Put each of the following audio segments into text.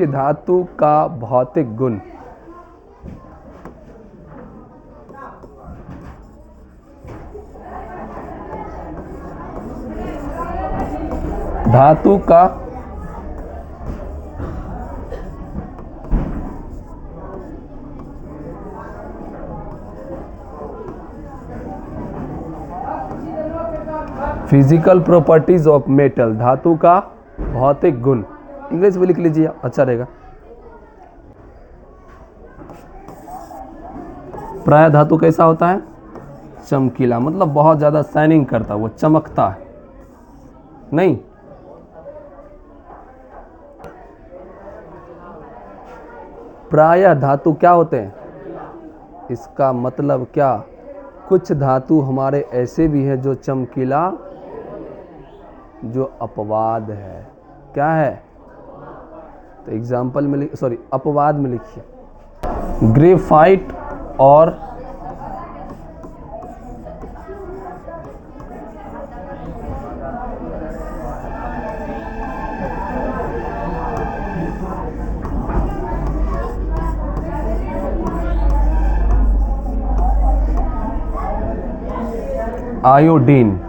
धातु का भौतिक गुण। धातु का फिजिकल प्रॉपर्टीज ऑफ मेटल, धातु का भौतिक गुण। इंग्लिश में लिख लीजिए, अच्छा रहेगा। प्राय धातु कैसा होता है? चमकीला, मतलब बहुत ज़्यादा शाइनिंग करता है, वो चमकता है नहीं। प्रायः धातु क्या होते हैं? इसका मतलब क्या? कुछ धातु हमारे ऐसे भी हैं जो चमकीला, जो अपवाद है। क्या है? तो एग्जाम्पल में अपवाद में लिखिए। ग्रेफाइट और आयोडीन।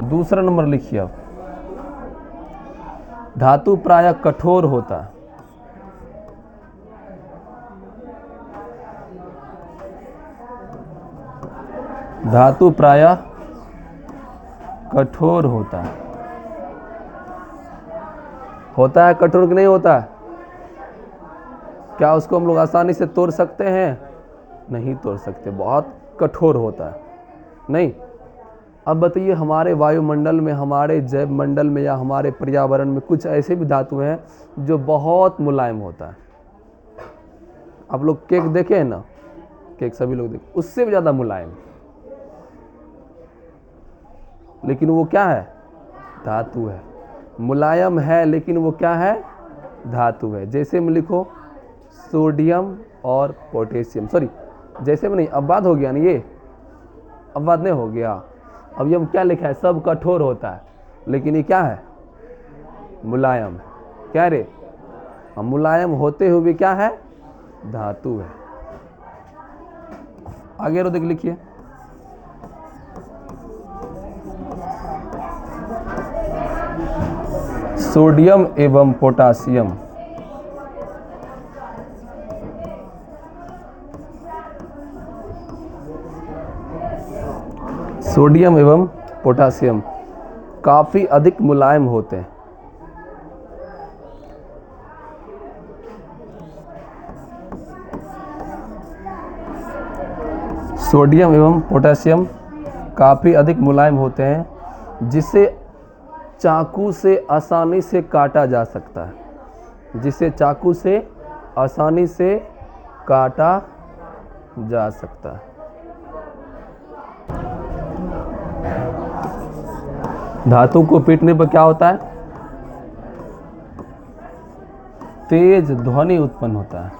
दूसरा नंबर लिखिए आप। धातु प्रायः कठोर होता है। धातु प्रायः कठोर होता है। होता है कठोर कि नहीं होता है? क्या उसको हम लोग आसानी से तोड़ सकते हैं? नहीं तोड़ सकते, बहुत कठोर होता है नहीं। अब बताइए, हमारे वायुमंडल में, हमारे जैव मंडल में या हमारे पर्यावरण में कुछ ऐसे भी धातु हैं जो बहुत मुलायम होता है। आप लोग केक देखे हैं ना? केक सभी लोग देखे, उससे भी ज़्यादा मुलायम। लेकिन वो क्या है? धातु है। मुलायम है लेकिन वो क्या है? धातु है। जैसे में लिखो सोडियम और पोटेशियम। जैसे में नहीं, अब बात हो गया ना, ये अब बात नहीं हो गया। अब ये हम क्या लिखा है? सब कठोर होता है, लेकिन ये क्या है? मुलायम है। क्या रे? हम मुलायम होते हुए भी क्या है? धातु है। आगे रो देख लिखिए। सोडियम एवं पोटासियम। सोडियम एवं पोटासियम काफी अधिक मुलायम होते हैं। सोडियम एवं पोटेशियम काफ़ी अधिक मुलायम होते हैं, जिसे चाकू से आसानी से काटा जा सकता है। जिसे चाकू से आसानी से काटा जा सकता है। धातु को पीटने पर क्या होता है? तेज ध्वनि उत्पन्न होता है।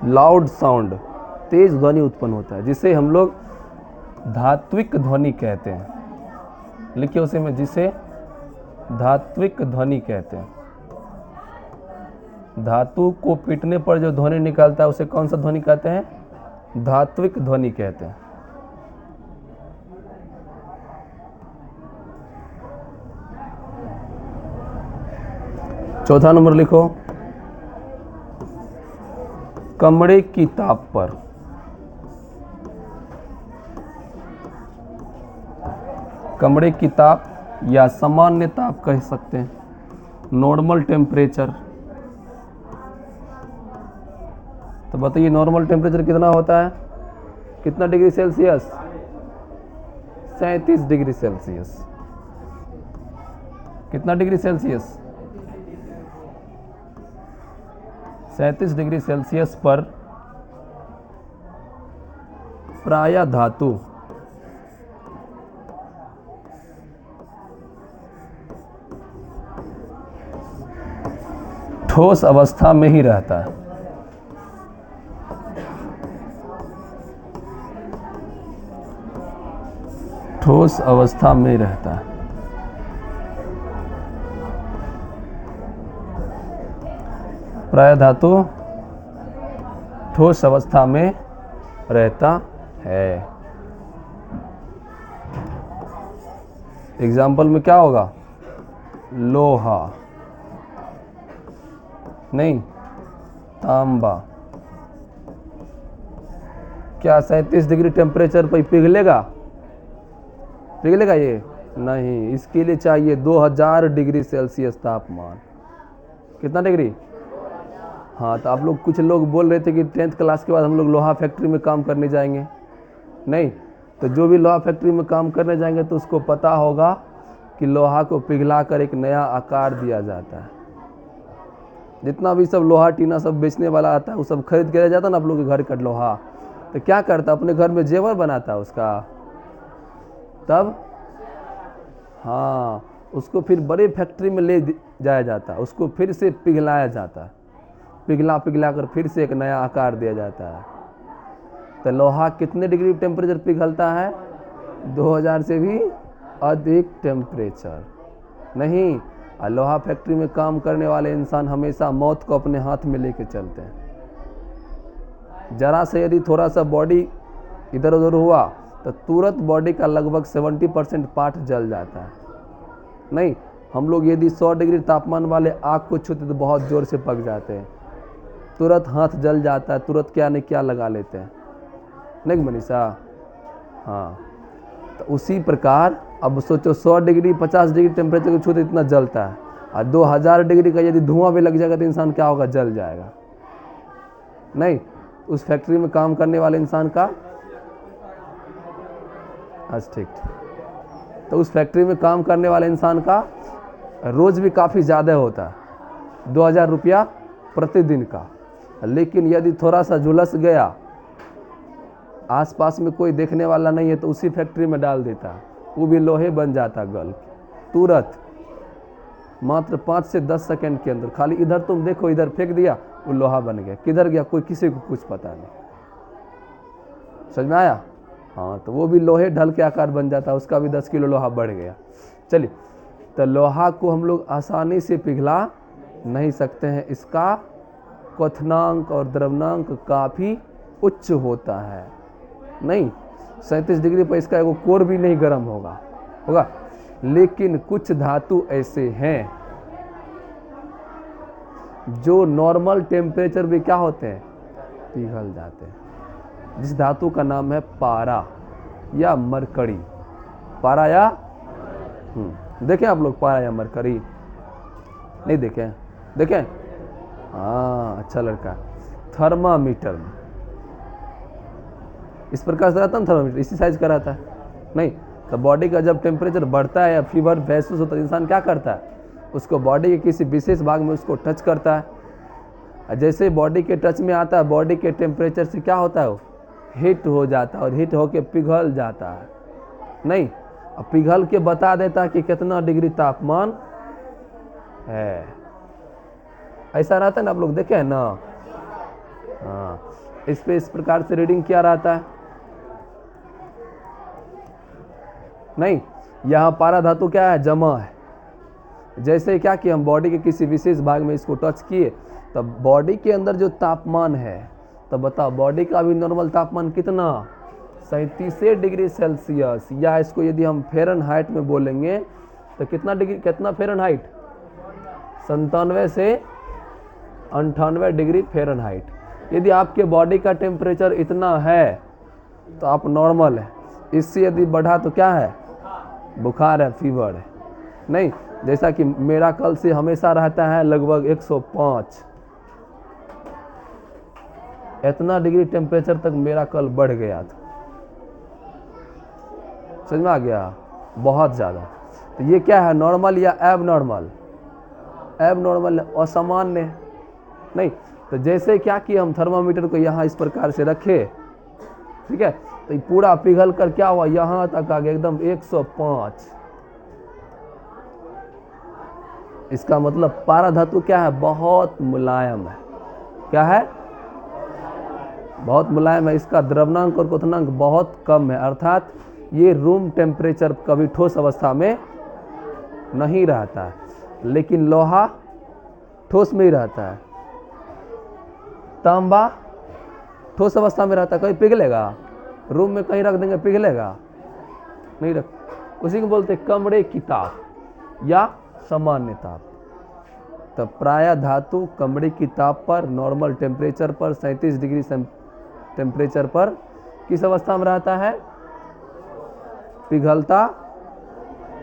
लाउड साउंड, तेज ध्वनि उत्पन्न होता है, जिसे हम लोग धात्विक ध्वनि कहते हैं। लिखिए उसे में, जिसे धात्विक ध्वनि कहते हैं। धातु को पीटने पर जो ध्वनि निकलता है उसे कौन सा ध्वनि कहते हैं? धात्विक ध्वनि कहते हैं। चौथा नंबर लिखो, कमरे की ताप पर। कमरे की ताप या सामान्य ताप कह सकते हैं, नॉर्मल टेम्परेचर। तो बताइए नॉर्मल टेम्परेचर कितना होता है? कितना डिग्री सेल्सियस? 37 degree Celsius. कितना डिग्री सेल्सियस? 37 डिग्री सेल्सियस पर प्रायः धातु ठोस अवस्था में ही रहता है। ठोस अवस्था में रहता है। प्राय धातु ठोस अवस्था में रहता है। एग्जाम्पल में क्या होगा? लोहा, नहीं, तांबा। क्या 37 डिग्री टेम्परेचर पर पिघलेगा? पिघलेगा ये? नहीं, इसके लिए चाहिए 2000 डिग्री सेल्सियस तापमान। कितना डिग्री? हाँ, तो आप लोग, कुछ लोग बोल रहे थे कि 10th क्लास के बाद हम लोग लोहा फैक्ट्री में काम करने जाएंगे। नहीं, तो जो भी लोहा फैक्ट्री में काम करने जाएंगे तो उसको पता होगा कि लोहा को पिघलाकर एक नया आकार दिया जाता है। जितना भी सब लोहा टीना सब बेचने वाला आता है वो सब खरीद के ले जाता है ना आप लोग के घर का लोहा, तो क्या करता है? अपने घर में जेवर बनाता है उसका। तब हाँ, उसको फिर बड़े फैक्ट्री में ले जाया जाता है, उसको फिर से पिघलाया जाता है, पिघला कर फिर से एक नया आकार दिया जाता है। तो लोहा कितने डिग्री टेम्परेचर पिघलता है? 2000 से भी अधिक टेम्परेचर। नहीं, लोहा फैक्ट्री में काम करने वाले इंसान हमेशा मौत को अपने हाथ में लेके चलते हैं। जरा से यदि थोड़ा सा बॉडी इधर उधर हुआ तो तुरंत बॉडी का लगभग 70% पार्ट जल जाता है। नहीं, हम लोग यदि 100 डिग्री तापमान वाले आग को छूते तो बहुत ज़ोर से पक जाते हैं, तुरंत हाथ जल जाता है, तुरंत क्या नहीं क्या लगा लेते हैं। नहीं मनीषा? हाँ, तो उसी प्रकार अब सोचो 100 डिग्री 50 डिग्री टेम्परेचर को छूते इतना जलता है, और 2000 डिग्री का यदि धुआं भी लग जाएगा तो इंसान क्या होगा? जल जाएगा। नहीं, उस फैक्ट्री में काम करने वाले इंसान का ठीक, तो उस फैक्ट्री में काम करने वाले इंसान का रोज भी काफ़ी ज़्यादा होता है, 2000 रुपया प्रतिदिन का। लेकिन यदि थोड़ा सा झुलस गया, आसपास में कोई देखने वाला नहीं है, तो उसी फैक्ट्री में डाल देता है, वो भी लोहे बन जाता गल तुरंत, मात्र 5 से 10 सेकंड के अंदर। खाली इधर तुम देखो, इधर फेंक दिया, वो लोहा बन गया। किधर गया कोई किसी को कुछ पता नहीं। समझ में आया? हाँ, तो वो भी लोहे ढल के आकार बन जाता है, उसका भी 10 किलो लोहा बढ़ गया। चलिए, तो लोहा को हम लोग आसानी से पिघला नहीं सकते हैं, इसका क्वथनांक और द्रवनांक काफ़ी उच्च होता है। नहीं, 37 डिग्री पर इसका एगो कोर भी नहीं गर्म होगा। लेकिन कुछ धातु ऐसे हैं जो नॉर्मल टेम्परेचर भी क्या होते हैं? पिघल जाते हैं। जिस धातु का नाम है पारा या मरकरी। पारा या देखें आप लोग, पारा या मरकरी नहीं देखें? देखें? हाँ, अच्छा लड़का। थर्मामीटर में इस प्रकार से रहता है ना, थर्मामीटर इसी साइज का रहता है। नहीं, तो बॉडी का जब टेम्परेचर बढ़ता है या फीवर महसूस होता है, इंसान क्या करता है? उसको बॉडी के किसी विशेष भाग में उसको टच करता है। जैसे बॉडी के टच में आता है, बॉडी के टेम्परेचर से क्या होता है? वो हीट हो जाता है और हीट होके पिघल जाता है। नहीं, अब पिघल के बता देता है कि कितना डिग्री तापमान है। ऐसा रहता है ना, आप लोग देखे हैं ना? हाँ, इस पे इस प्रकार से रीडिंग क्या रहता है? नहीं, यहाँ पारा धातु क्या है? जमा है। जैसे क्या कि हम बॉडी के किसी विशेष भाग में इसको टच किए, तब बॉडी के अंदर जो तापमान है, तब बताओ बॉडी का भी नॉर्मल तापमान कितना? 37 डिग्री सेल्सियस। या इसको यदि हम फ़ारेनहाइट में बोलेंगे तो कितना डिग्री, कितना फ़ारेनहाइट? 97 से 98 डिग्री फ़ारेनहाइट। यदि आपके बॉडी का टेम्परेचर इतना है तो आप नॉर्मल है। इससे यदि बढ़ा तो क्या है? बुखार है, फीवर है। नहीं, जैसा कि मेरा कल से हमेशा रहता है लगभग 105, इतना डिग्री टेम्परेचर तक मेरा कल बढ़ गया था। समझ में आ गया? बहुत ज़्यादा। तो ये क्या है? नॉर्मल या एब नॉर्मल? एब नॉर्मल, असामान्य। नहीं, तो जैसे क्या कि हम थर्मामीटर को यहाँ इस प्रकार से रखे, ठीक है, तो पूरा पिघल कर क्या हुआ? यहाँ तक आ गया एकदम 105। इसका मतलब पारा धातु क्या है? बहुत मुलायम है। क्या है? बहुत मुलायम है। इसका द्रवनांक और क्वथनांक बहुत कम है, अर्थात ये रूम टेम्परेचर कभी ठोस अवस्था में नहीं रहता है। लेकिन लोहा ठोस में ही रहता है। तांबा ठोस अवस्था में रहता है, कहीं पिघलेगा? रूम में कहीं रख देंगे पिघलेगा? नहीं रख। उसी को बोलते कमरे की ताप या सामान्य ताप। तो प्राय धातु कमरे की ताप पर, नॉर्मल टेम्परेचर पर, 37 डिग्री टेम्परेचर पर किस अवस्था में रहता है? पिघलता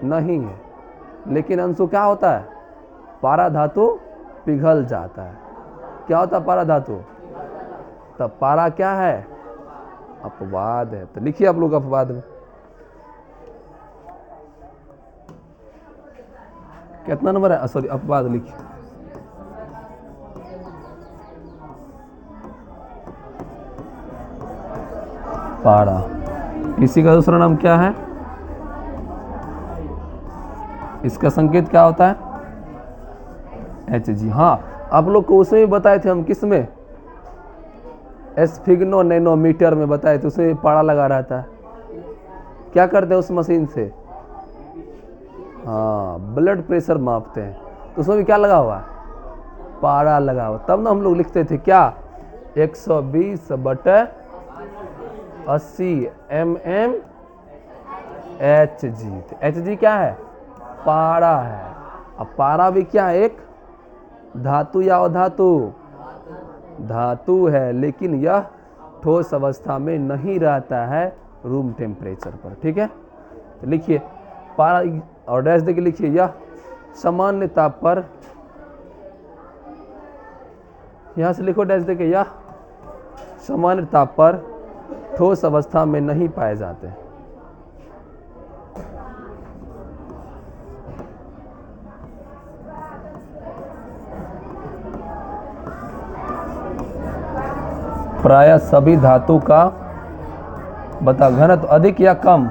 नहीं है। लेकिन अंशु क्या होता है? पारा धातु पिघल जाता है। क्या होता है पारा धातु? तब पारा क्या है? अपवाद है। तो लिखिए आप लोग अपवाद में कितना नंबर है? सॉरी, अपवाद लिखिए। पारा। इसी का दूसरा नाम क्या है? इसका संकेत क्या होता है? Hg। हाँ, आप लोग को उसमें भी बताए थे हम, किस में? एस्फिग्नो नैनोमीटर में बताए थे, उसमें पारा लगा रहता है। क्या करते हैं उस मशीन से? हाँ, ब्लड प्रेशर मापते हैं, तो उसमें भी क्या लगा हुआ है? पारा लगा हुआ। तब ना हम लोग लिखते थे क्या? 120/80 mm Hg। तो Hg क्या है? पारा है। अब पारा भी क्या है? एक धातु या अधातु? धातु है, लेकिन यह ठोस अवस्था में नहीं रहता है रूम टेम्परेचर पर। ठीक है, तो लिखिए पारा और डैश देके लिखिए, यह सामान्य ताप पर, यहां से लिखो डैश देके, यह सामान्य ताप पर ठोस अवस्था में नहीं पाए जाते। प्रायः सभी धातु का बता घनत्व अधिक या कम?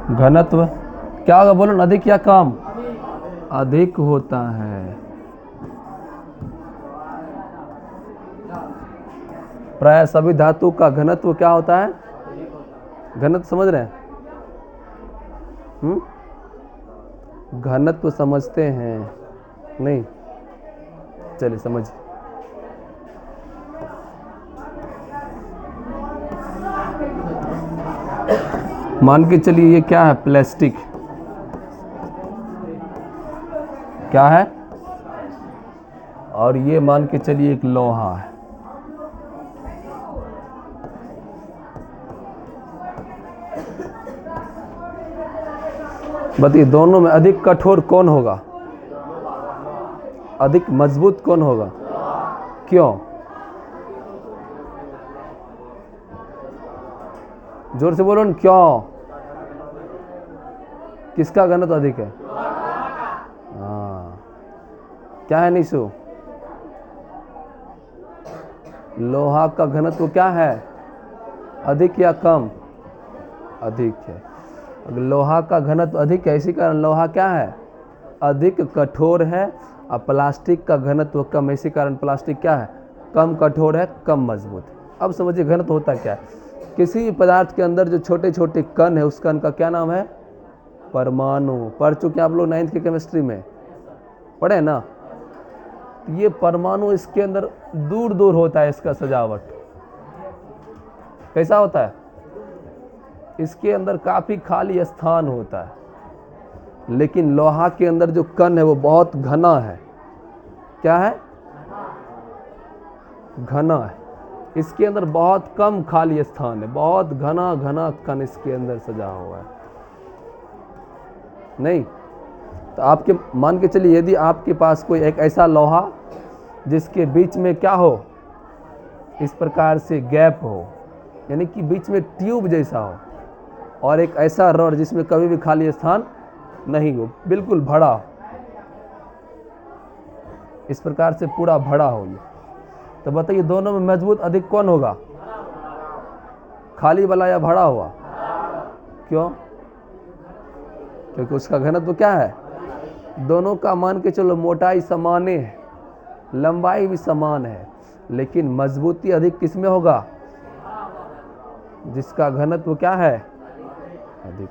घनत्व क्या होगा? बोलो, अधिक या कम? अधिक होता है। प्रायः सभी धातु का घनत्व क्या होता है? घनत्व समझ रहे हैं? घनत्व समझते हैं? नहीं, चलिए समझिए। मान के चलिए ये क्या है? प्लास्टिक। क्या है? और ये मान के चलिए एक लोहा है। बताइए दोनों में अधिक कठोर कौन होगा? अधिक मजबूत कौन होगा? क्यों? जोर से बोलो न, क्यों? किसका घनत्व अधिक है? हाँ, क्या है निशु? लोहा का घनत्व क्या है? अधिक या कम? अधिक है। अगर लोहा का घनत्व अधिक है, इसी कारण लोहा क्या है? अधिक कठोर है। और प्लास्टिक का घनत्व कम है, इसी कारण प्लास्टिक क्या है? कम कठोर है, कम मजबूत है। अब समझिए घनत्व होता क्या है। किसी भी पदार्थ के अंदर जो छोटे छोटे कण है, उस कण का क्या नाम है? परमाणु। पढ़ चुके आप लोग 9th की केमिस्ट्री में, पढ़े ना? ये परमाणु इसके अंदर दूर दूर होता है। इसका सजावट कैसा होता है? इसके अंदर काफी खाली स्थान होता है। लेकिन लोहा के अंदर जो कण है वो बहुत घना है। क्या है? घना है। इसके अंदर बहुत कम खाली स्थान है, बहुत घना घना कण इसके अंदर सजा हुआ है। नहीं तो आपके मान के चलिए, यदि आपके पास कोई एक ऐसा लोहा जिसके बीच में क्या हो? इस प्रकार से गैप हो, यानी कि बीच में ट्यूब जैसा हो, और एक ऐसा रॉड जिसमें कभी भी खाली स्थान नहीं हो, बिल्कुल भरा हो, इस प्रकार से पूरा भरा हो ये, तो बताइए दोनों में मजबूत अधिक कौन होगा? खाली वाला या भरा हुआ? क्यों? क्योंकि उसका घनत्व क्या है? दोनों का मान के चलो मोटाई समान है, लंबाई भी समान है, लेकिन मजबूती अधिक किस में होगा? जिसका घनत्व क्या है? अधिक।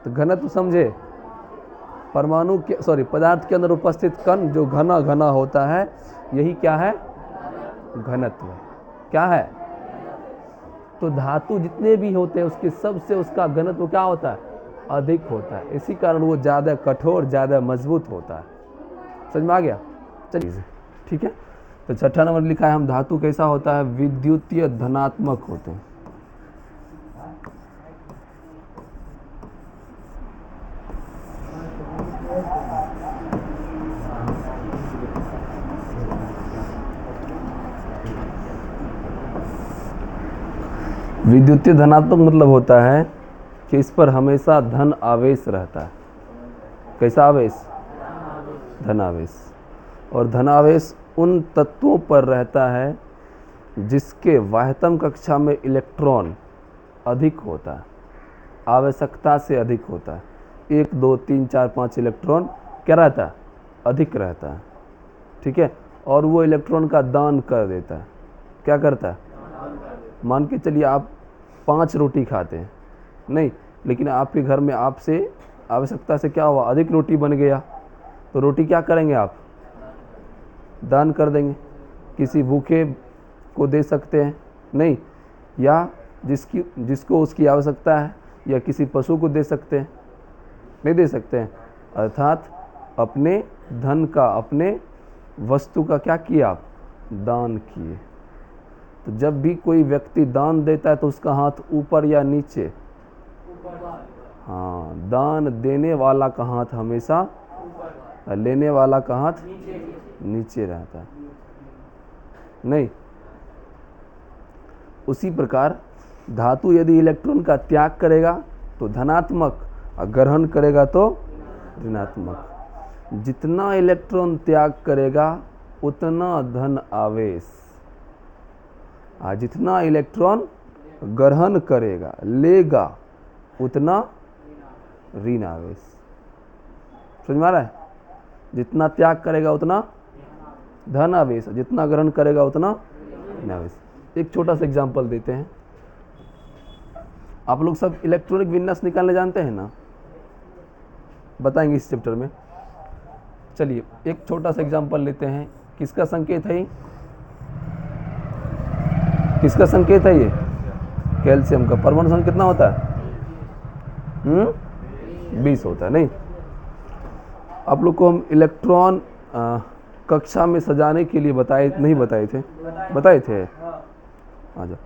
तो घनत्व समझे? परमाणु के पदार्थ के अंदर उपस्थित कण जो घना घना होता है, यही क्या है? घनत्व। क्या है? तो धातु जितने भी होते हैं उसके सबसे उसका घनत्व क्या होता है? अधिक होता है। इसी कारण वो ज़्यादा कठोर, ज़्यादा मजबूत होता है। समझ में आ गया? चलिए ठीक है। तो छठा नंबर लिखा है हम धातु कैसा होता है? विद्युतीय धनात्मक होते हैं। विद्युतीय धनात्मक मतलब होता है कि इस पर हमेशा धन आवेश रहता है। कैसा आवेश? धन आवेश। और धन आवेश उन तत्वों पर रहता है जिसके वाह्यतम कक्षा में इलेक्ट्रॉन अधिक होता है, आवश्यकता से अधिक होता है। 1 2 3 4 5 इलेक्ट्रॉन क्या रहता है? अधिक रहता है। ठीक है। और वो इलेक्ट्रॉन का दान कर देता है। क्या करता है? मान के चलिए आप 5 रोटी खाते हैं, नहीं, लेकिन आपके घर में आपसे आवश्यकता से क्या हुआ? अधिक रोटी बन गया, तो रोटी क्या करेंगे आप? दान कर देंगे। किसी भूखे को दे सकते हैं, नहीं, या जिसको उसकी आवश्यकता है, या किसी पशु को दे सकते हैं, नहीं दे सकते हैं। अर्थात अपने धन का, अपने वस्तु का क्या किया आप? दान किए। तो जब भी कोई व्यक्ति दान देता है तो उसका हाथ ऊपर या नीचे? हाँ, दान देने वाला का हाथ हमेशा ऊपर, लेने वाला का हाथ नीचे रहता है, नहीं। उसी प्रकार धातु यदि इलेक्ट्रॉन का त्याग करेगा तो धनात्मक, और ग्रहण करेगा तो ऋणात्मक। जितना इलेक्ट्रॉन त्याग करेगा उतना धन आवेश, जितना इलेक्ट्रॉन ग्रहण करेगा, लेगा, उतना ऋण आवेश। समझ में आ रहा है? जितना त्याग करेगा उतना धन आवेश, जितना ग्रहण करेगा उतना ऋण आवेश। एक छोटा सा एग्जांपल देते हैं। आप लोग सब इलेक्ट्रॉनिक विन्यास निकालने जानते हैं ना? बताएंगे इस चैप्टर में। चलिए एक छोटा सा एग्जांपल लेते हैं। किसका संकेत है ये? किसका संकेत है ये? कैल्शियम का। परमाणु संख्या कितना होता है? 20 होता है, नहीं। आप लोग को हम इलेक्ट्रॉन कक्षा में सजाने के लिए बताए, नहीं बताए थे? बताए थे। आ जाओ।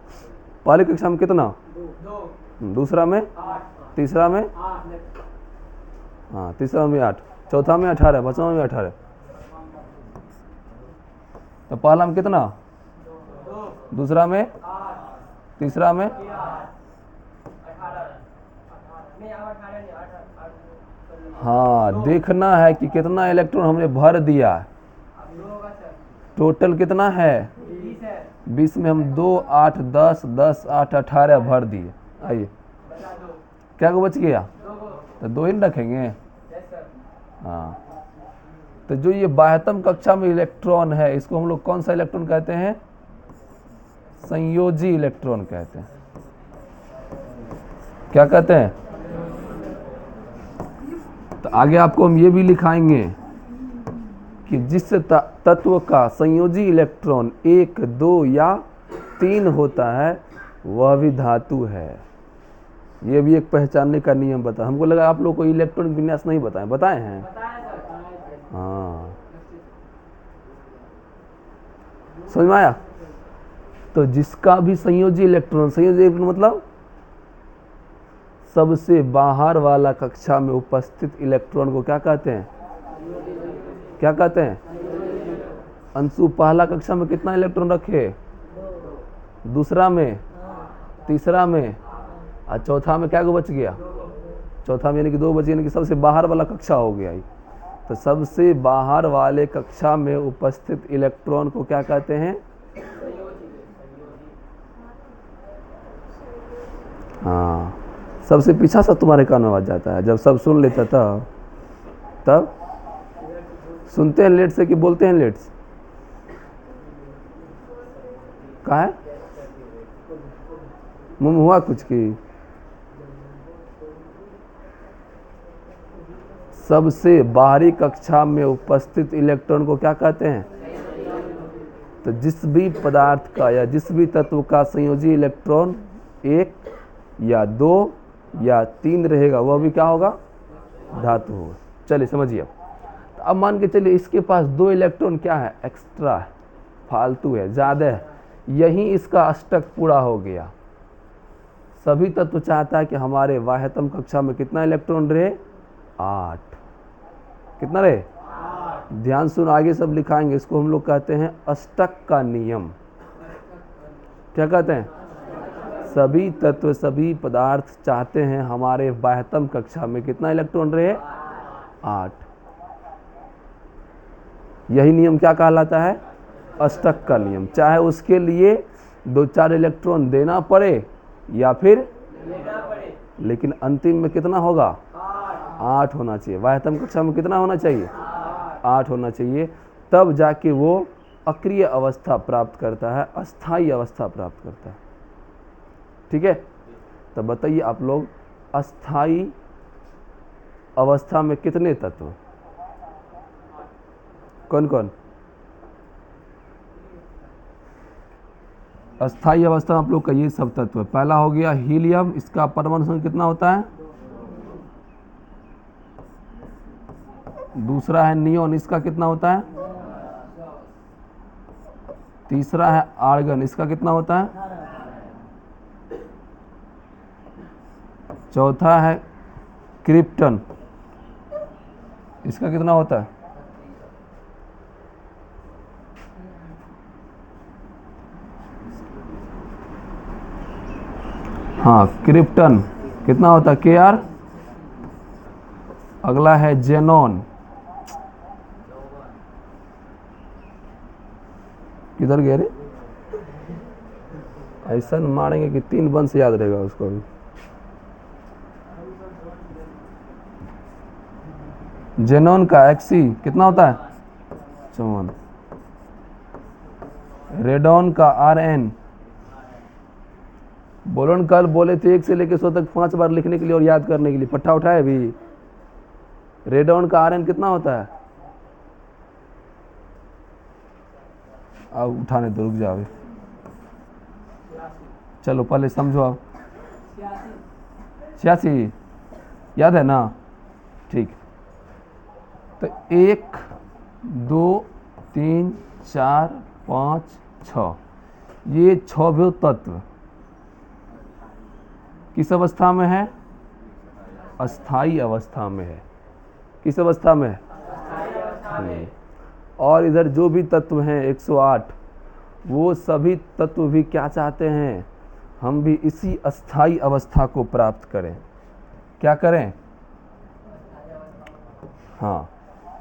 पहली कक्षा में कितना? 2। दूसरा में? 8। तीसरा में? 8। हाँ, तीसरा में 8, चौथा में 18, पांचवा में 18। तो पहला में कितना? 2। दूसरा में? 8। तीसरा में? 18। हाँ, देखना है कि कितना इलेक्ट्रॉन हमने भर दिया है। टोटल कितना है? 20 में हम 2 8 10 10 8 18 भर दिए। आइए, क्या को बच गया? तो 2 ही रखेंगे। हाँ, तो जो ये बाह्यतम कक्षा में इलेक्ट्रॉन है, इसको हम लोग कौन सा इलेक्ट्रॉन कहते हैं? संयोजी इलेक्ट्रॉन कहते हैं। क्या कहते हैं? तो आगे आपको हम ये भी लिखाएंगे कि जिस तत्व का संयोजी इलेक्ट्रॉन 1 2 या 3 होता है वह भी धातु है। ये भी एक पहचानने का नियम बता। हमको लगा आप लोग को इलेक्ट्रॉनिक विन्यास नहीं बताए हैं। हाँ, समझ में आया? तो जिसका भी संयोजी इलेक्ट्रॉन मतलब सबसे बाहर वाला कक्षा में उपस्थित इलेक्ट्रॉन को क्या कहते हैं? क्या कहते हैं? अंशु पहला कक्षा में कितना इलेक्ट्रॉन रखे? दूसरा में, तीसरा में, और चौथा में क्या को बच गया? चौथा में यानी कि 2 बचे, यानी कि सबसे बाहर वाला कक्षा हो गया। तो सबसे बाहर वाले कक्षा में उपस्थित इलेक्ट्रॉन को क्या कहते हैं? हाँ, सबसे पीछा सा तुम्हारे कान में आवाज जाता है। जब सब सुन लेता तब सुनते हैं लेट से कि बोलते हैं लेट से? कहा है? मुंह हुआ कुछ की? सबसे बाहरी कक्षा में उपस्थित इलेक्ट्रॉन को क्या कहते हैं? तो जिस भी पदार्थ का या जिस भी तत्व का संयोजी इलेक्ट्रॉन 1 या 2 या 3 रहेगा वह भी क्या होगा? धातु होगा। चलिए समझिए। तो अब मान के चलिए इसके पास 2 इलेक्ट्रॉन क्या है? एक्स्ट्रा है, फालतू है, ज़्यादा है। यही इसका अष्टक पूरा हो गया। सभी तत्व चाहता है कि हमारे बाह्यतम कक्षा में कितना इलेक्ट्रॉन रहे? 8। कितना रहे? 8। ध्यान सुन, आगे सब लिखाएंगे। इसको हम लोग कहते हैं अष्टक का नियम। क्या कहते हैं? सभी तत्व, सभी पदार्थ चाहते हैं हमारे बाह्यतम कक्षा में कितना इलेक्ट्रॉन रहे? 8। यही नियम क्या कहलाता है? अष्टक का नियम। चाहे उसके लिए 2-4 इलेक्ट्रॉन देना पड़े या फिर लेना पड़े, लेकिन अंतिम में कितना होगा? 8 होना चाहिए। बाह्यतम कक्षा में कितना होना चाहिए? 8 होना चाहिए। तब जाके वो अक्रिय अवस्था प्राप्त करता है, अस्थायी अवस्था प्राप्त करता है। ठीक है? तो बताइए आप लोग, अस्थायी अवस्था में कितने तत्व? कौन कौन? अस्थायी अवस्था में आप लोग का ये सब तत्व। पहला हो गया हीलियम, इसका परमाणु संख्या कितना होता है? दूसरा है नियोन, इसका कितना होता है? तीसरा है आर्गन, इसका कितना होता है? चौथा है क्रिप्टन, इसका कितना होता है? हाँ, क्रिप्टन कितना होता है? Kr। अगला है जेनॉन, किधर गए रे? ऐसा मारेंगे कि 3 वंश याद रहेगा उसको भी। जेनॉन का Xc कितना होता है? 54। रेडॉन का Rn, बोलोन कल बोले थे 1 से लेकर 100 तक 5 बार लिखने के लिए और याद करने के लिए। पट्टा उठाए भी? रेडॉन का Rn कितना होता है? अब उठाने तो रुक जाओ, चलो पहले समझो। आप 86 याद है ना? ठीक। तो 1 2 3 4 5 6, ये 6 तत्व किस अवस्था में है? अस्थाई अवस्था में है। किस अवस्था में है? और इधर जो भी तत्व हैं 108, वो सभी तत्व भी क्या चाहते हैं? हम भी इसी अस्थाई अवस्था को प्राप्त करें। क्या करें? हाँ,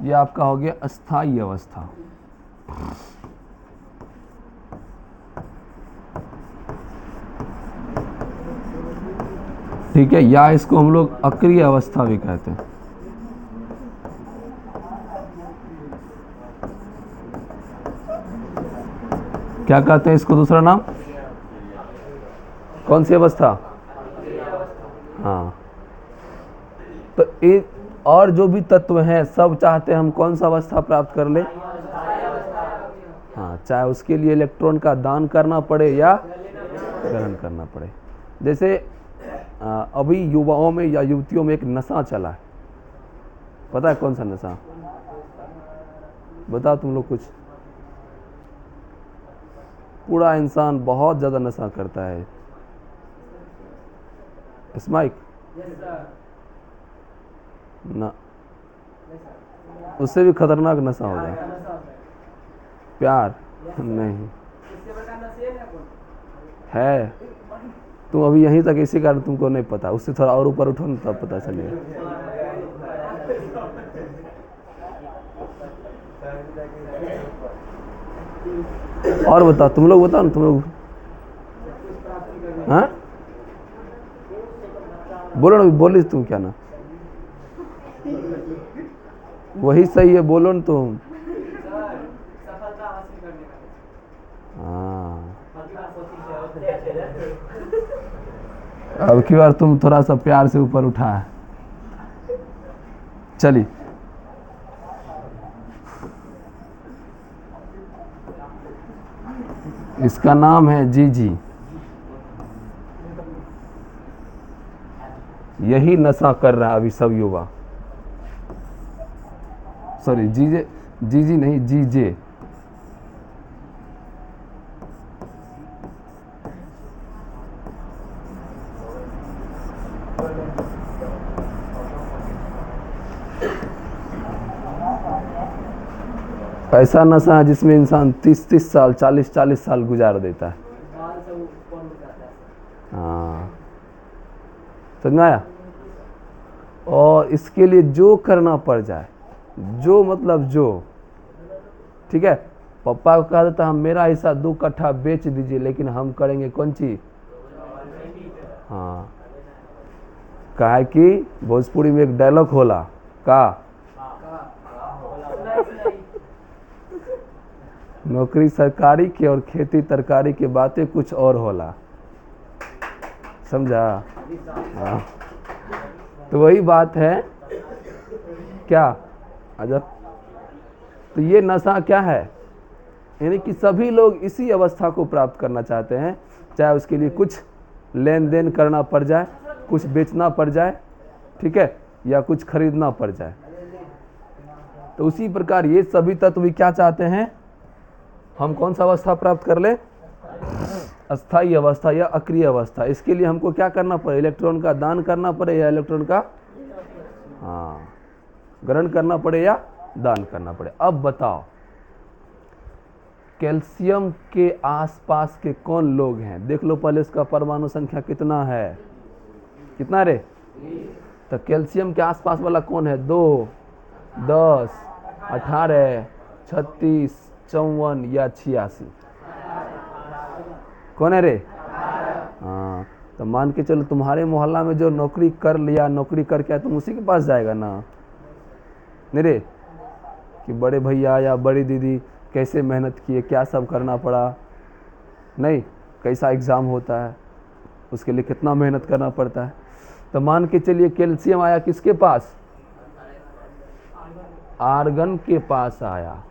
ये आपका हो गया अस्थाई अवस्था। ठीक है, या इसको हम लोग अक्रिय अवस्था भी कहते हैं। क्या कहते हैं इसको? दूसरा नाम कौन सी अवस्था? हाँ। तो एक और जो भी तत्व हैं सब चाहते हैं हम कौन सा अवस्था प्राप्त कर ले? हाँ, चाहे उसके लिए इलेक्ट्रॉन का दान करना पड़े या ग्रहण करना पड़े। जैसे अभी युवाओं में या युवतियों में एक नशा चला है, पता है कौन सा नशा? बताओ तुम लोग कुछ। पूरा इंसान बहुत ज़्यादा नशा करता है। स्माइक ना, उससे भी खतरनाक नशा होगा प्यार। नहीं है, तुम अभी यहीं तक, इसी कारण तुमको नहीं पता। उससे थोड़ा और ऊपर उठो ना, तब पता चलेगा। और बताओ, तुम लोग बताओ ना, तुम लोग। हाँ, बोलो ना, बोली तुम क्या ना? वही सही है, बोलो ना तुम। हाँ, अब की बार तुम थोड़ा सा प्यार से ऊपर उठा है। चलिए। इसका नाम है जीजी। यही नशा कर रहा है अभी सब युवा। सॉरी, जीजे, जीजी नहीं, जीजे। ऐसा नशा है जिसमें इंसान 30-30 साल, 40-40 साल गुजार देता है। हाँ, समझ में आया? और इसके लिए जो करना पड़ जाए, जो मतलब जो, ठीक है। पापा को कहा था हम मेरा हिस्सा 2 कट्ठा बेच दीजिए, लेकिन हम करेंगे कौन चीज? हाँ, कहा कि भोजपुरी में एक डायलॉग होला का, नौकरी सरकारी के और खेती तरकारी के बातें कुछ और होला, समझा? हाँ, तो वही बात है क्या अजब। तो ये नशा क्या है? यानी कि सभी लोग इसी अवस्था को प्राप्त करना चाहते हैं, चाहे उसके लिए कुछ लेन देन करना पड़ जाए, कुछ बेचना पड़ जाए, ठीक है, या कुछ खरीदना पड़ जाए। तो उसी प्रकार ये सभी तत्व भी क्या चाहते हैं? हम कौन सा अवस्था प्राप्त कर ले? अस्थायी अवस्था या अक्रिय अवस्था। इसके लिए हमको क्या करना पड़े? इलेक्ट्रॉन का दान करना पड़े या इलेक्ट्रॉन का ग्रहण करना पड़े या दान करना पड़े। अब बताओ, कैल्शियम के आसपास के कौन लोग हैं? देख लो पहले इसका परमाणु संख्या कितना है, कितना रे? तो कैल्शियम के आसपास वाला कौन है? 2, 10, 18, 36, 54 या 86? कौन है रे? हाँ, तो मान के चलो तुम्हारे मोहल्ला में जो नौकरी कर लिया, नौकरी करके आया, तुम उसी के पास जाएगा ना, नहीं रे? कि बड़े भैया या बड़ी दीदी कैसे मेहनत किए, क्या सब करना पड़ा, नहीं, कैसा एग्ज़ाम होता है, उसके लिए कितना मेहनत करना पड़ता है। तो मान के चलिए कैल्शियम आया किसके पास? आर्गन के पास आया।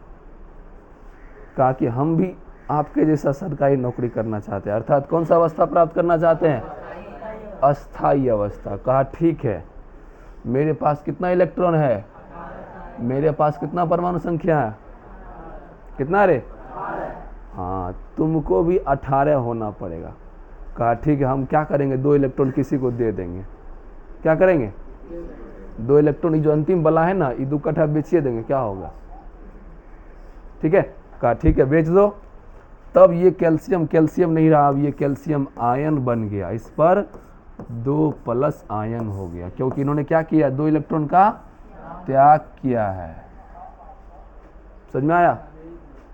कहा कि हम भी आपके जैसा सरकारी नौकरी करना चाहते हैं, अर्थात कौन सा अवस्था प्राप्त करना चाहते हैं? अस्थायी अवस्था। कहा ठीक है, मेरे पास कितना इलेक्ट्रॉन है? मेरे पास कितना परमाणु संख्या है? कितना रे? हाँ, तुमको भी 18 होना पड़ेगा। कहा ठीक है, हम क्या करेंगे? 2 इलेक्ट्रॉन किसी को दे देंगे। क्या करेंगे? 2 इलेक्ट्रॉन जो अंतिम वाला है ना, ये 2 कट्ठा बेचिए देंगे, क्या होगा? ठीक है। कहा ठीक है, बेच दो। तब ये कैल्शियम नहीं रहा, अब ये कैल्शियम आयन बन गया, इस पर 2+ आयन हो गया, क्योंकि इन्होंने क्या किया? 2 इलेक्ट्रॉन का त्याग किया है। समझ में आया?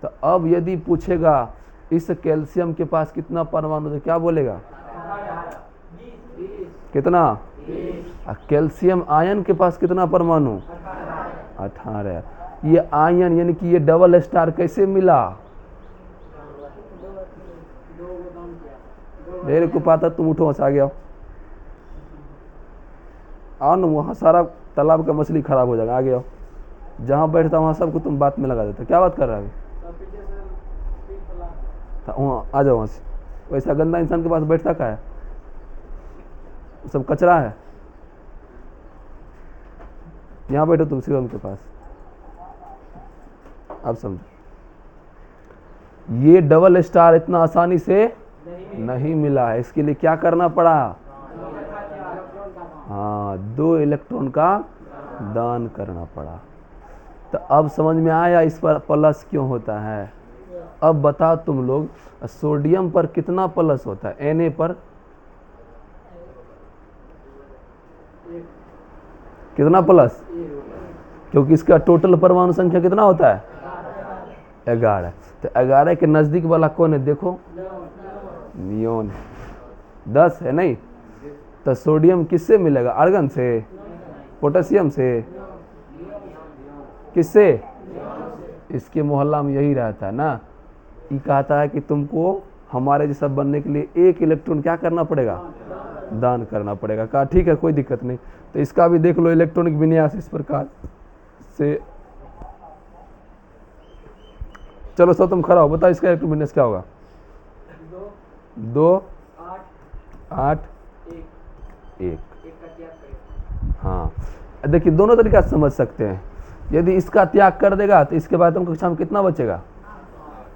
तो अब यदि पूछेगा इस कैल्शियम के पास कितना परमाणु, तो क्या बोलेगा? कितना? कैल्शियम आयन के पास कितना परमाणु? 18। ये आयन यानी कि ये डबल स्टार कैसे मिला? मेरे को पता, तुम उठो, आ गया, आओ ना, वहाँ सारा तालाब का मछली खराब हो जाएगा, आ गया। जहाँ बैठता वहाँ सबको तुम बात में लगा देते। क्या बात कर रहा है अभी? वहाँ आ जाओ, वहाँ से। वैसा गंदा इंसान के पास बैठता क्या है? सब कचरा है। यहाँ बैठो तुम शिवम के पास। अब समझो, ये डबल स्टार इतना आसानी से नहीं मिला है, इसके लिए क्या करना पड़ा? हाँ, 2 इलेक्ट्रॉन का दान करना पड़ा। तो अब समझ में आया इस पर प्लस क्यों होता है। अब बताओ तुम लोग, सोडियम पर कितना प्लस होता है? Na पर कितना प्लस? क्योंकि इसका टोटल परमाणु संख्या कितना होता है? 11। तो 11 के नजदीक वाला कौन है? देखो, नियोन। 10 है नहीं? तो सोडियम किससे मिलेगा? आर्गन से? पोटेशियम से? किससे? इसके मोहल्ला में यही रहता है ना। ये कहता है कि तुमको हमारे जैसा बनने के लिए 1 इलेक्ट्रॉन क्या करना पड़ेगा? दान करना पड़ेगा। कहा ठीक है, कोई दिक्कत नहीं। तो इसका भी देख लो इलेक्ट्रॉनिक विन्यास इस प्रकार से। चलो सब तुम खड़ा हो, बताओ इसका इलेक्ट्रॉनिक विन्यास क्या होगा? 2 8 1। हाँ, देखिए दोनों तरीका से समझ सकते हैं। यदि इसका त्याग कर देगा तो इसके बाद कक्षा में कितना बचेगा,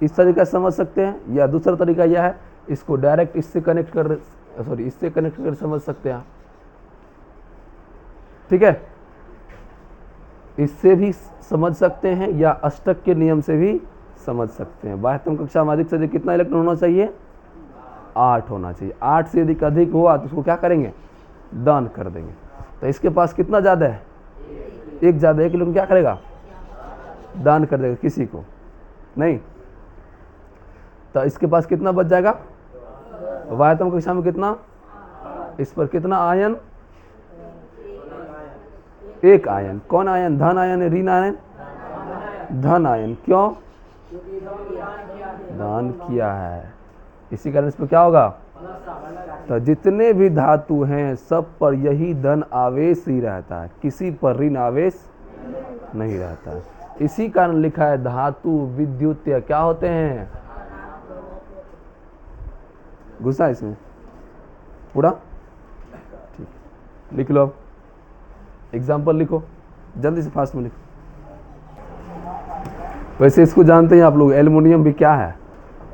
इस तरीका से समझ सकते हैं। या दूसरा तरीका यह है, इसको डायरेक्ट इससे कनेक्ट कर समझ सकते हैं। ठीक है, इससे भी समझ सकते हैं या अष्टक के नियम से भी समझ सकते हैं। बाह्यतम कक्षा में अधिक से अधिक कितना इलेक्ट्रॉन होना चाहिए, 8 होना चाहिए। 8 से यदि अधिक हुआ तो उसको क्या करेंगे, दान कर देंगे। तो इसके पास कितना ज़्यादा है, 1 ज़्यादा, 1 इलेक्ट्रॉन क्या करेगा, दान कर देगा किसी को नहीं। तो इसके पास कितना बच जाएगा, बाह्यतम कक्षा में कितना, इस पर कितना आयन, 1 आयन। कौन आयन, धन आयन है, ऋण आयन, धन आयन। क्यों, दान किया है, इसी कारण इस पर क्या होगा। तो जितने भी धातु हैं सब पर यही धन आवेश ही रहता है, किसी पर ऋण आवेश नहीं रहता है। इसी कारण लिखा है धातु विद्युतीय क्या होते हैं, घुसा इसमें पूरा। ठीक, लिख लो। अब एग्जाम्पल लिखो, जल्दी से फास्ट में लिखो। वैसे इसको जानते हैं आप लोग, एल्युमिनियम भी क्या है,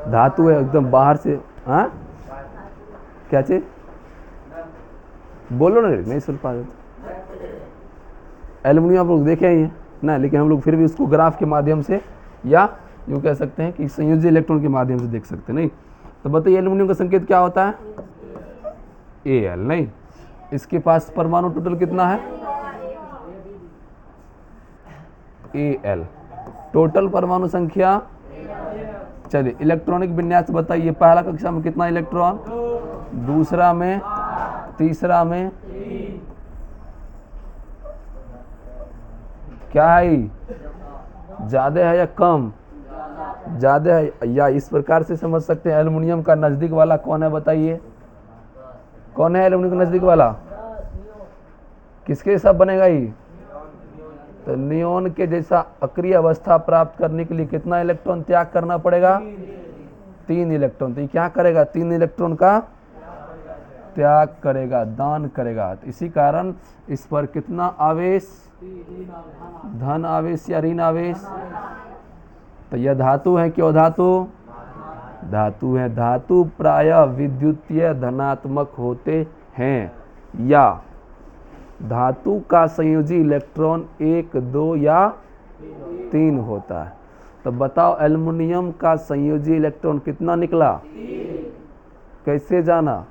धातु है एकदम बाहर से। हाँ, क्या चीज बोलो ना, नहीं सुन पा रहे। एल्युमिनियम आप लोग देखे ही हैं ना, लेकिन हम लोग फिर भी उसको ग्राफ के माध्यम से या यूँ कह सकते हैं कि संयोजी इलेक्ट्रॉन के माध्यम से देख सकते हैं। नहीं तो बताइए एल्युमिनियम का संकेत क्या होता है, Al। नहीं, इसके पास परमाणु टोटल कितना है, Al, टोटल परमाणु संख्या। चलिए इलेक्ट्रॉनिक विन्यास बताइए, पहला कक्षा में कितना इलेक्ट्रॉन, दूसरा में, तीसरा में क्या है, ज्यादा है या कम, ज्यादा है। या इस प्रकार से समझ सकते हैं, एल्युमिनियम का नजदीक वाला कौन है बताइए, कौन है एल्युमिनियम का नजदीक वाला, किसके साथ बनेगा ही, तो नियोन के जैसा अक्रिय अवस्था प्राप्त करने के लिए कितना इलेक्ट्रॉन त्याग करना पड़ेगा, 3 इलेक्ट्रॉन। तो ये क्या करेगा, 3 इलेक्ट्रॉन का त्याग करेगा, दान करेगा। तो इसी कारण इस पर कितना आवेश, धन आवेश या ऋण आवेश। तो यह धातु है, क्यों धातु, धातु है। धातु प्रायः विद्युतीय धनात्मक होते हैं, या धातु का संयोजी इलेक्ट्रॉन 1, 2 या 3 होता है। तो बताओ एल्युमिनियम का संयोजी इलेक्ट्रॉन कितना निकला, कैसे जाना,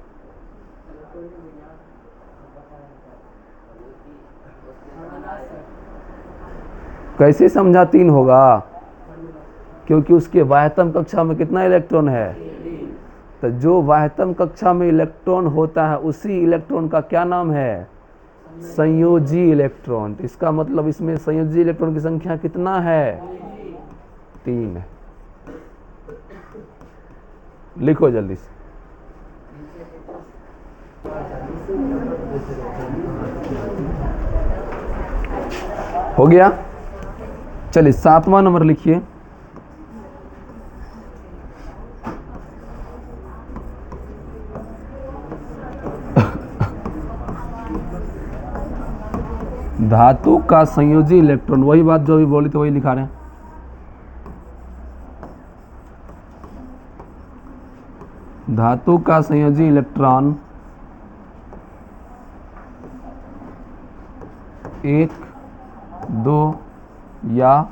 कैसे समझा 3 होगा, क्योंकि उसके बाह्यतम कक्षा में कितना इलेक्ट्रॉन है। तो जो बाह्यतम कक्षा में इलेक्ट्रॉन होता है उसी इलेक्ट्रॉन का क्या नाम है, संयोजी इलेक्ट्रॉन। तो इसका मतलब इसमें संयोजी इलेक्ट्रॉन की संख्या कितना है, 3 है। लिखो जल्दी से। हो गया, चलिए 7वां नंबर लिखिए। धातु का संयोजी इलेक्ट्रॉन, वही बात जो अभी बोली थी वही लिखा रहे हैं। धातु का संयोजी इलेक्ट्रॉन 1, 2 या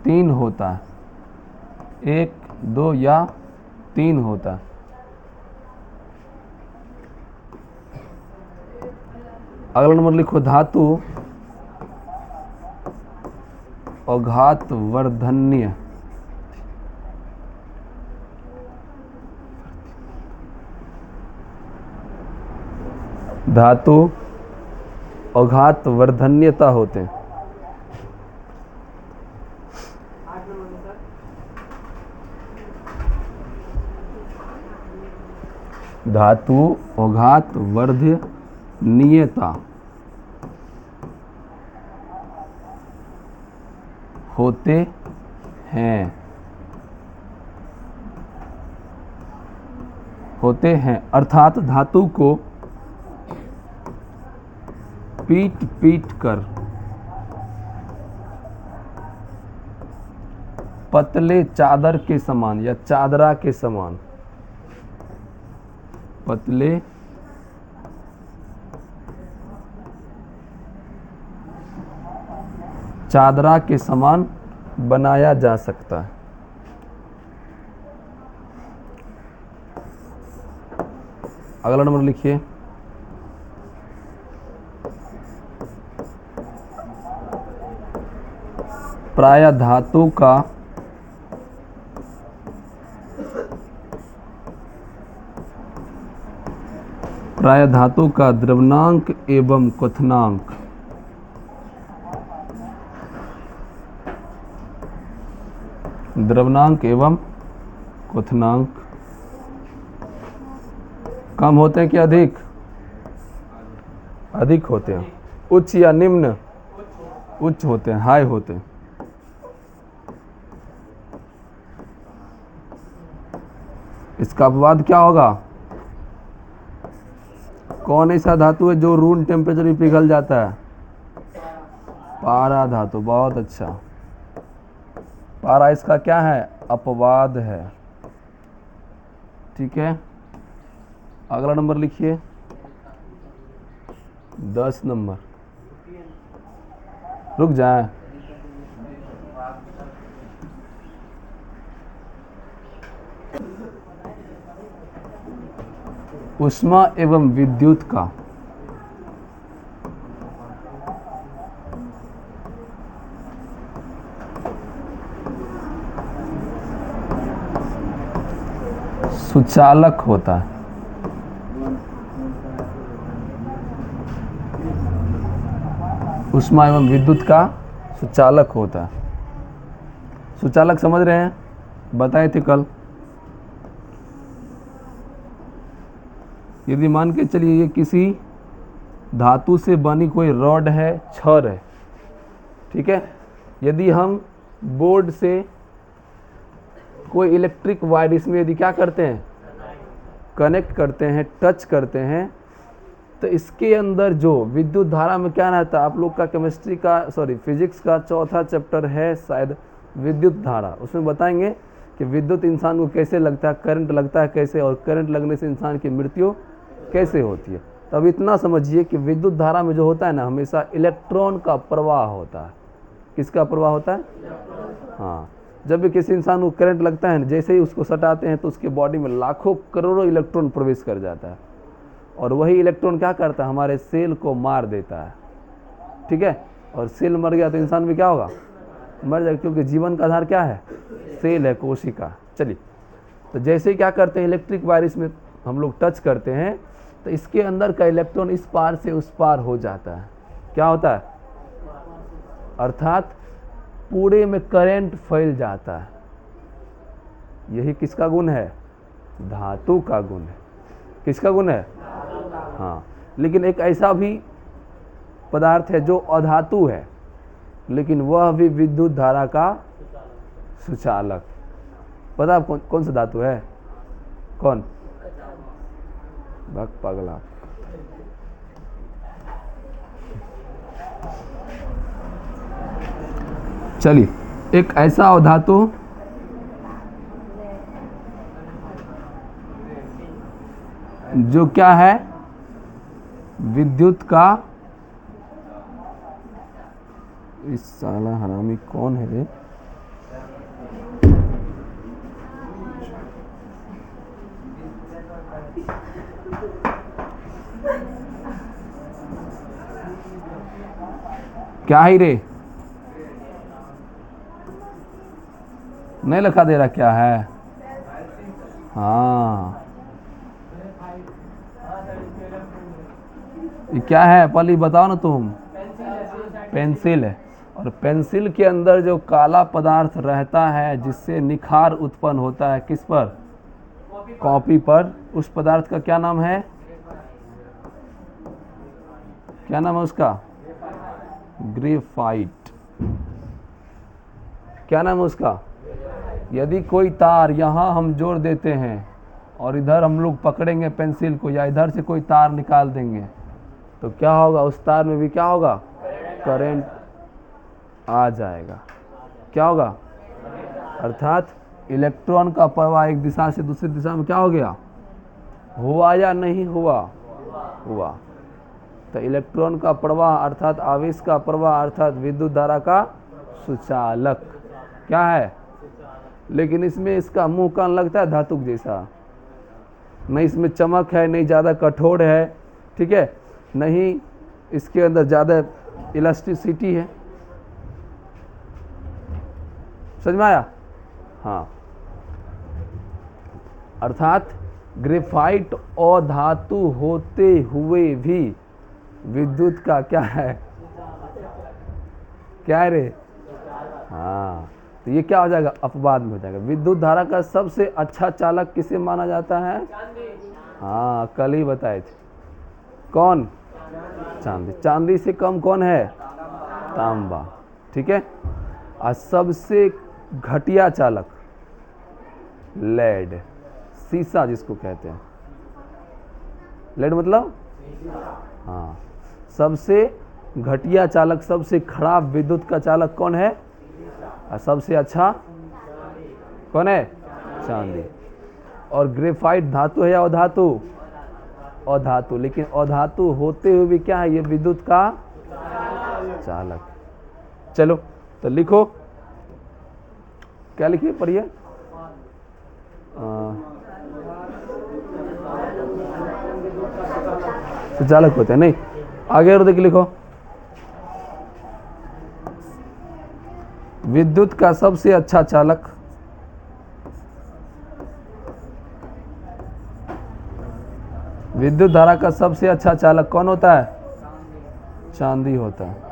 3 होता है, 1, 2 या 3 होता है। अगला नंबर लिखो, धातु अघात वर्धन्य, धातु अघात वर्धन्यता होते हैं। धातु अघात वर्धनीयता होते हैं। होते हैं, अर्थात धातु को पीट पीट कर पतले चादर के समान या चादरा के समान, पतले चादरा के समान बनाया जा सकता है। अगला नंबर लिखिए। प्रायः धातु का द्रव्यनांक एवं क्वथनांक कम होते हैं कि अधिक? अधिक होते हैं। उच्च या निम्न? उच्च होते हैं, हाई होते हैं। इसका अपवाद क्या होगा? कौन ऐसा धातु है जो रूम टेम्परेचर में पिघल जाता है? पारा धातु। बहुत अच्छा। पारा इसका क्या है? अपवाद है। ठीक है, अगला नंबर लिखिए, 10 नंबर। रुक जाए। ऊष्मा एवं विद्युत का सुचालक होता है। ऊष्मा एवं विद्युत का सुचालक होता है। सुचालक समझ रहे हैं? बताए थे कल। यदि मान के चलिए ये किसी धातु से बनी कोई रॉड है, छड़ है, ठीक है, यदि हम बोर्ड से कोई इलेक्ट्रिक वायर इसमें यदि क्या करते हैं, कनेक्ट करते हैं, टच करते हैं, तो इसके अंदर जो विद्युत धारा में क्या रहता है, आप लोग का फिजिक्स का चौथा चैप्टर है शायद, विद्युत धारा, उसमें बताएंगे कि विद्युत इंसान को कैसे लगता है, करंट लगता है कैसे, और करंट लगने से इंसान की मृत्यु कैसे होती है। तब इतना समझिए कि विद्युत धारा में जो होता है ना, हमेशा इलेक्ट्रॉन का प्रवाह होता है। किसका प्रवाह होता है? हाँ, जब भी किसी इंसान को करंट लगता है, जैसे ही उसको सटाते हैं तो उसके बॉडी में लाखों करोड़ों इलेक्ट्रॉन प्रवेश कर जाता है, और वही इलेक्ट्रॉन क्या करता है, हमारे सेल को मार देता है। ठीक है, और सेल मर गया तो इंसान भी क्या होगा, मर जाएगा, क्योंकि जीवन का आधार क्या है, सेल है, कोशिका। चलिए, तो जैसे ही क्या करते हैं, इलेक्ट्रिक वायर इसमें हम लोग टच करते हैं, तो इसके अंदर का इलेक्ट्रॉन इस पार से उस पार हो जाता है। क्या होता है? अर्थात पूरे में करंट फैल जाता है। यही किसका गुण है? धातु का गुण है। किसका गुण है? हाँ, लेकिन एक ऐसा भी पदार्थ है जो अधातु है, लेकिन वह भी विद्युत धारा का सुचालक। पता आप कौन सा धातु है? कौन? भग पगला। चलिए, एक ऐसा अधातु जो क्या है, विद्युत का, इस साला हरामी कौन है रे? क्या ही रे, नहीं लिखा दे रहा, क्या है? हाँ, ये क्या है पहले बताओ ना तुम। पेंसिल है, और पेंसिल के अंदर जो काला पदार्थ रहता है जिससे निखार उत्पन्न होता है, किस पर? कॉपी पर। उस पदार्थ का क्या नाम है? क्या नाम है उसका? ग्रेफाइट। क्या नाम है उसका? यदि कोई तार यहाँ हम जोड़ देते हैं और इधर हम लोग पकड़ेंगे पेंसिल को या इधर से कोई तार निकाल देंगे तो क्या होगा, उस तार में भी क्या होगा, करंट आ जाएगा। क्या होगा, अर्थात इलेक्ट्रॉन का प्रवाह एक दिशा से दूसरी दिशा में क्या हो गया, हुआ या नहीं हुआ, हुआ। तो इलेक्ट्रॉन का प्रवाह अर्थात आवेश का प्रवाह अर्थात विद्युत धारा का सुचालक क्या है। लेकिन इसमें इसका मुंह कान लगता है धातु जैसा, नहीं इसमें चमक है, नहीं ज़्यादा कठोर है, ठीक है, नहीं इसके अंदर ज़्यादा इलास्टिसिटी है। समझ में आया? हाँ, अर्थात ग्रेफाइट अधातु होते हुए भी विद्युत का क्या है, क्या है रे, हाँ, तो ये क्या हो जाएगा, अपवाद में हो जाएगा। विद्युत धारा का सबसे अच्छा चालक किसे माना जाता है, हाँ कल ही बताए थे, कौन, चांदी। चांदी से कम कौन है, तांबा, ठीक है। और सबसे घटिया चालक लेड, सीसा जिसको कहते हैं, लेड मतलब, हाँ, सबसे घटिया चालक, सबसे खराब विद्युत का चालक कौन है, और सबसे अच्छा कौन है, चांदी। और ग्रेफाइट धातु है या अधातु, अधातु, लेकिन अधातु होते हुए भी क्या है, ये विद्युत का चालक। चलो तो लिखो, क्या लिखिए, पढ़िए, चालक होते हैं, नहीं आगे और देख लिखो, विद्युत का सबसे अच्छा चालक, विद्युत धारा का सबसे अच्छा चालक कौन होता है, चांदी होता है।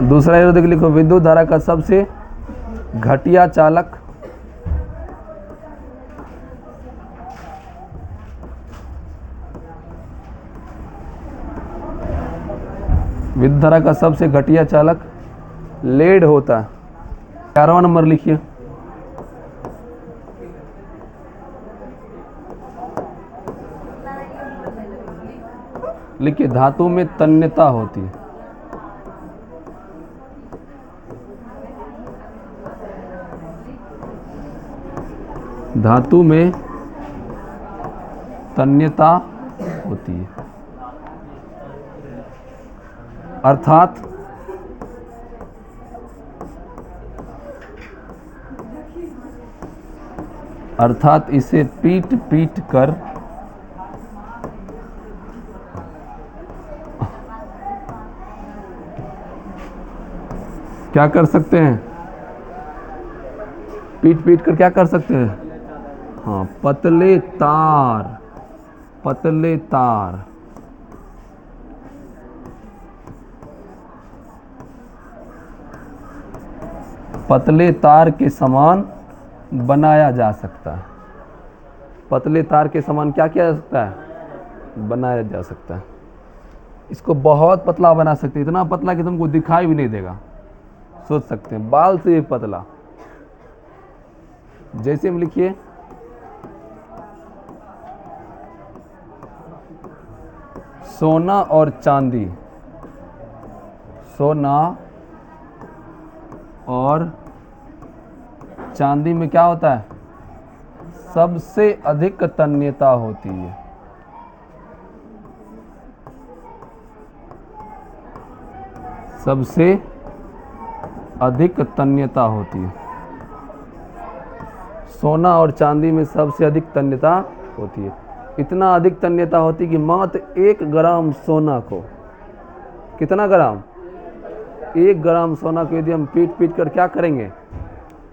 दूसरा ये देख लिखो, विद्युत धारा का सबसे घटिया चालक, विद्युत धारा का सबसे घटिया चालक लेड होता है। 11वां नंबर लिखिए, लिखिए, धातु में तन्यता होती है, धातु में तन्यता होती है, अर्थात इसे पीट पीट कर क्या कर सकते हैं, पीट पीट कर क्या कर सकते हैं, हाँ, पतले तार, पतले तार, पतले तार के समान बनाया जा सकता है। पतले तार के समान क्या किया जा सकता है, बनाया जा सकता है। इसको बहुत पतला बना सकते हैं, इतना पतला कि तुमको दिखाई भी नहीं देगा, सोच सकते हैं, बाल से भी पतला। जैसे हम लिखिए, सोना और चांदी, सोना और चांदी में क्या होता है, सबसे अधिक तन्यता होती है, सबसे अधिक तन्यता होती है। सोना और चांदी में सबसे अधिक तन्यता होती है। इतना अधिक तन्यता होती है कि मात्र 1 ग्राम सोना को, कितना ग्राम, 1 ग्राम सोना को यदि हम पीट पीट कर क्या करेंगे,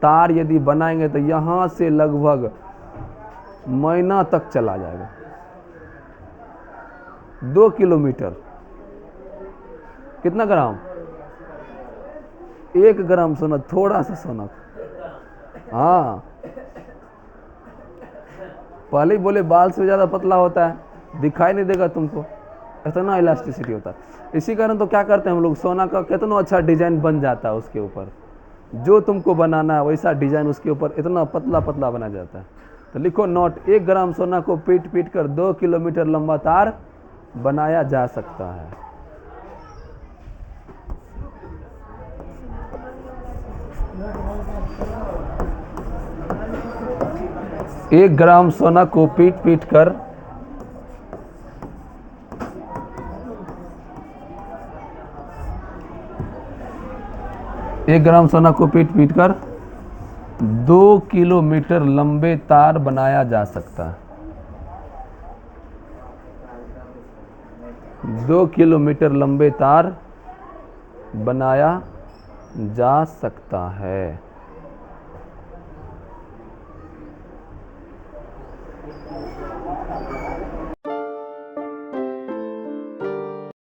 तार यदि बनाएंगे तो यहाँ से लगभग महीना तक चला जाएगा, 2 किलोमीटर। कितना ग्राम, 1 ग्राम सोना, थोड़ा सा सोना, हाँ, पहले ही बोले बाल से ज़्यादा पतला होता है, दिखाई नहीं देगा तुमको, इतना इलास्टिसिटी होता है। इसी कारण तो क्या करते हैं हम लोग, सोना का कितना अच्छा डिजाइन बन जाता है उसके ऊपर, जो तुमको बनाना है वैसा डिजाइन उसके ऊपर इतना पतला पतला बना जाता है। तो लिखो नोट, 1 ग्राम सोना को पीट पीट कर 2 किलोमीटर लंबा तार बनाया जा सकता है। एक ग्राम सोना को पीट पीट कर 1 ग्राम सोना को पीट पीट कर 2 किलोमीटर लंबे तार बनाया जा सकता है। 2 किलोमीटर लंबे तार बनाया जा सकता है।